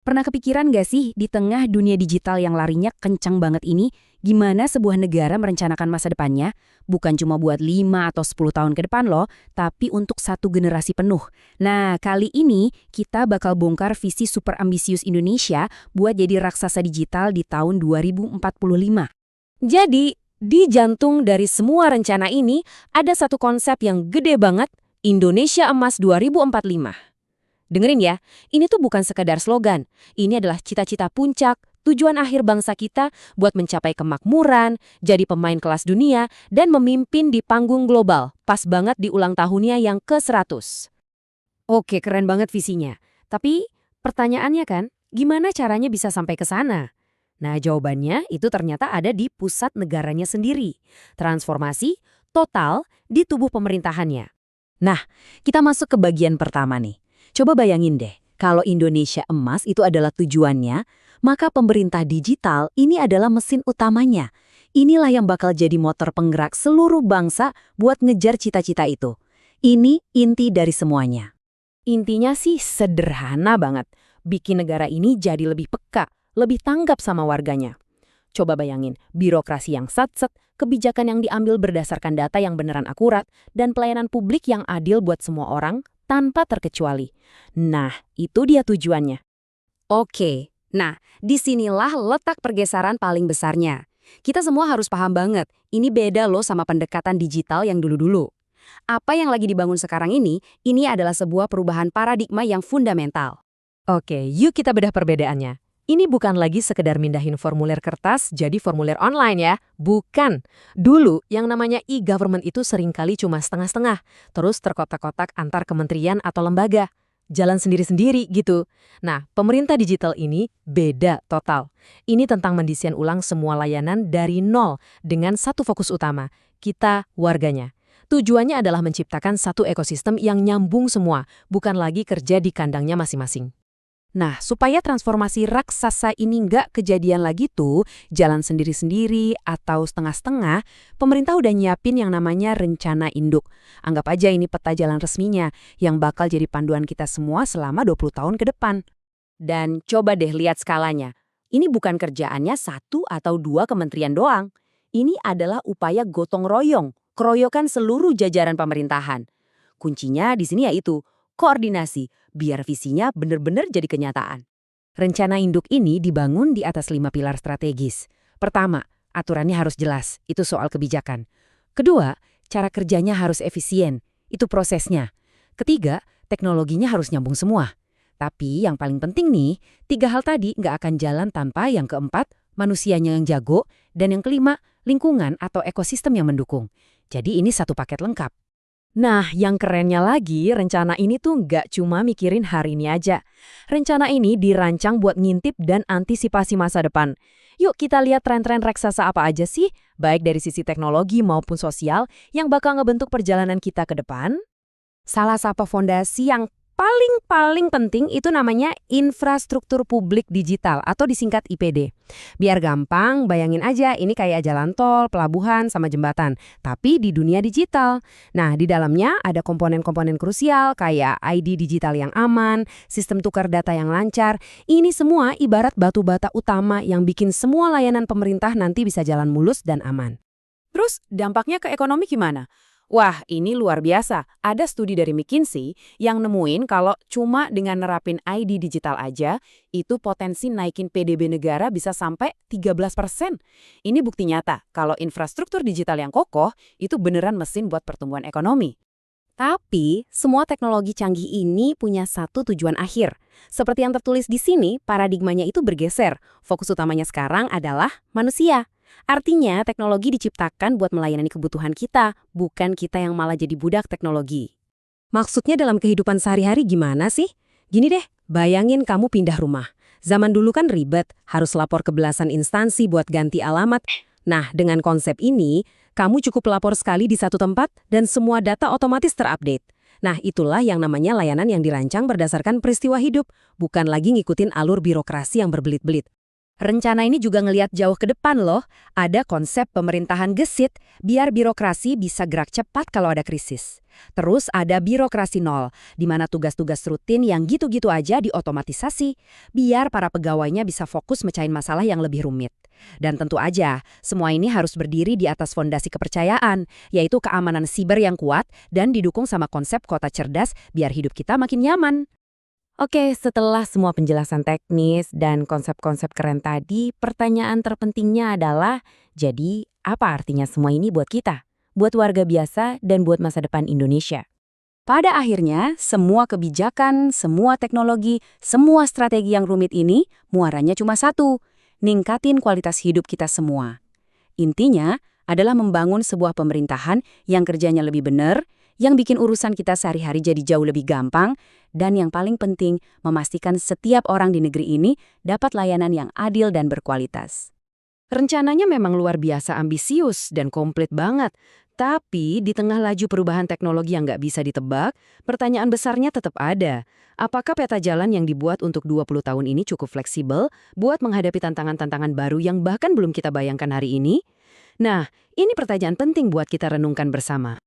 Pernah kepikiran nggak sih di tengah dunia digital yang larinya kencang banget ini, gimana sebuah negara merencanakan masa depannya? Bukan cuma buat 5 atau 10 tahun ke depan loh, tapi untuk satu generasi penuh. Nah, kali ini kita bakal bongkar visi super ambisius Indonesia buat jadi raksasa digital di tahun 2045. Jadi, di jantung dari semua rencana ini, ada satu konsep yang gede banget, Indonesia Emas 2045. Dengerin ya, ini tuh bukan sekedar slogan. Ini adalah cita-cita puncak, tujuan akhir bangsa kita buat mencapai kemakmuran, jadi pemain kelas dunia, dan memimpin di panggung global. Pas banget di ulang tahunnya yang ke-100. Oke, keren banget visinya. Tapi pertanyaannya kan, gimana caranya bisa sampai ke sana? Nah, jawabannya itu ternyata ada di pusat negaranya sendiri. Transformasi total di tubuh pemerintahannya. Nah, kita masuk ke bagian pertama nih. Coba bayangin deh, kalau Indonesia emas itu adalah tujuannya, maka pemerintah digital ini adalah mesin utamanya. Inilah yang bakal jadi motor penggerak seluruh bangsa buat ngejar cita-cita itu. Ini inti dari semuanya. Intinya sih sederhana banget. Bikin negara ini jadi lebih peka, lebih tanggap sama warganya. Coba bayangin, birokrasi yang satset, kebijakan yang diambil berdasarkan data yang beneran akurat, dan pelayanan publik yang adil buat semua orang tanpa terkecuali. Nah, itu dia tujuannya. Oke, nah disinilah letak pergeseran paling besarnya. Kita semua harus paham banget, ini beda loh sama pendekatan digital yang dulu-dulu. Apa yang lagi dibangun sekarang ini adalah sebuah perubahan paradigma yang fundamental. Oke, yuk kita bedah perbedaannya. Ini bukan lagi sekedar mindahin formulir kertas jadi formulir online ya. Bukan. Dulu, yang namanya e-government itu seringkali cuma setengah-setengah, terus terkotak-kotak antar kementerian atau lembaga. Jalan sendiri-sendiri gitu. Nah, pemerintah digital ini beda total. Ini tentang mendesain ulang semua layanan dari nol dengan satu fokus utama, kita warganya. Tujuannya adalah menciptakan satu ekosistem yang nyambung semua, bukan lagi kerja di kandangnya masing-masing. Nah, supaya transformasi raksasa ini nggak kejadian lagi tuh, jalan sendiri-sendiri atau setengah-setengah, pemerintah udah nyiapin yang namanya rencana induk. Anggap aja ini peta jalan resminya, yang bakal jadi panduan kita semua selama 20 tahun ke depan. Dan coba deh lihat skalanya. Ini bukan kerjaannya satu atau dua kementerian doang. Ini adalah upaya gotong royong, keroyokan seluruh jajaran pemerintahan. Kuncinya di sini yaitu koordinasi, biar visinya benar-benar jadi kenyataan. Rencana induk ini dibangun di atas 5 pilar strategis. Pertama, aturannya harus jelas, itu soal kebijakan. Kedua, cara kerjanya harus efisien, itu prosesnya. Ketiga, teknologinya harus nyambung semua. Tapi yang paling penting nih, 3 hal tadi nggak akan jalan tanpa yang keempat, manusianya yang jago, dan yang kelima, lingkungan atau ekosistem yang mendukung. Jadi ini satu paket lengkap. Nah, yang kerennya lagi, rencana ini tuh nggak cuma mikirin hari ini aja. Rencana ini dirancang buat ngintip dan antisipasi masa depan. Yuk kita lihat tren-tren raksasa apa aja sih, baik dari sisi teknologi maupun sosial, yang bakal ngebentuk perjalanan kita ke depan. Salah satu fondasi yang paling penting itu namanya infrastruktur publik digital atau disingkat IPD. Biar gampang, bayangin aja ini kayak jalan tol, pelabuhan, sama jembatan, tapi di dunia digital. Nah, di dalamnya ada komponen-komponen krusial kayak ID digital yang aman, sistem tukar data yang lancar. Ini semua ibarat batu bata utama yang bikin semua layanan pemerintah nanti bisa jalan mulus dan aman. Terus dampaknya ke ekonomi gimana? Wah, ini luar biasa. Ada studi dari McKinsey yang nemuin kalau cuma dengan nerapin ID digital aja, itu potensi naikin PDB negara bisa sampai 13%. Ini bukti nyata kalau infrastruktur digital yang kokoh itu beneran mesin buat pertumbuhan ekonomi. Tapi, semua teknologi canggih ini punya satu tujuan akhir. Seperti yang tertulis di sini, paradigmanya itu bergeser. Fokus utamanya sekarang adalah manusia. Artinya, teknologi diciptakan buat melayani kebutuhan kita, bukan kita yang malah jadi budak teknologi. Maksudnya dalam kehidupan sehari-hari gimana sih? Gini deh, bayangin kamu pindah rumah. Zaman dulu kan ribet, harus lapor ke belasan instansi buat ganti alamat. Nah, dengan konsep ini, kamu cukup lapor sekali di satu tempat dan semua data otomatis terupdate. Nah, itulah yang namanya layanan yang dirancang berdasarkan peristiwa hidup, bukan lagi ngikutin alur birokrasi yang berbelit-belit. Rencana ini juga ngelihat jauh ke depan loh. Ada konsep pemerintahan gesit, biar birokrasi bisa gerak cepat kalau ada krisis. Terus ada birokrasi nol, di mana tugas-tugas rutin yang gitu-gitu aja diotomatisasi, biar para pegawainya bisa fokus mecahin masalah yang lebih rumit. Dan tentu aja, semua ini harus berdiri di atas fondasi kepercayaan, yaitu keamanan siber yang kuat dan didukung sama konsep kota cerdas biar hidup kita makin nyaman. Oke, setelah semua penjelasan teknis dan konsep-konsep keren tadi, pertanyaan terpentingnya adalah, jadi apa artinya semua ini buat kita? Buat warga biasa dan buat masa depan Indonesia. Pada akhirnya, semua kebijakan, semua teknologi, semua strategi yang rumit ini muaranya cuma satu, ningkatin kualitas hidup kita semua. Intinya adalah membangun sebuah pemerintahan yang kerjanya lebih benar, yang bikin urusan kita sehari-hari jadi jauh lebih gampang, dan yang paling penting, memastikan setiap orang di negeri ini dapat layanan yang adil dan berkualitas. Rencananya memang luar biasa ambisius dan komplit banget. Tapi di tengah laju perubahan teknologi yang nggak bisa ditebak, pertanyaan besarnya tetap ada. Apakah peta jalan yang dibuat untuk 20 tahun ini cukup fleksibel buat menghadapi tantangan-tantangan baru yang bahkan belum kita bayangkan hari ini? Nah, ini pertanyaan penting buat kita renungkan bersama.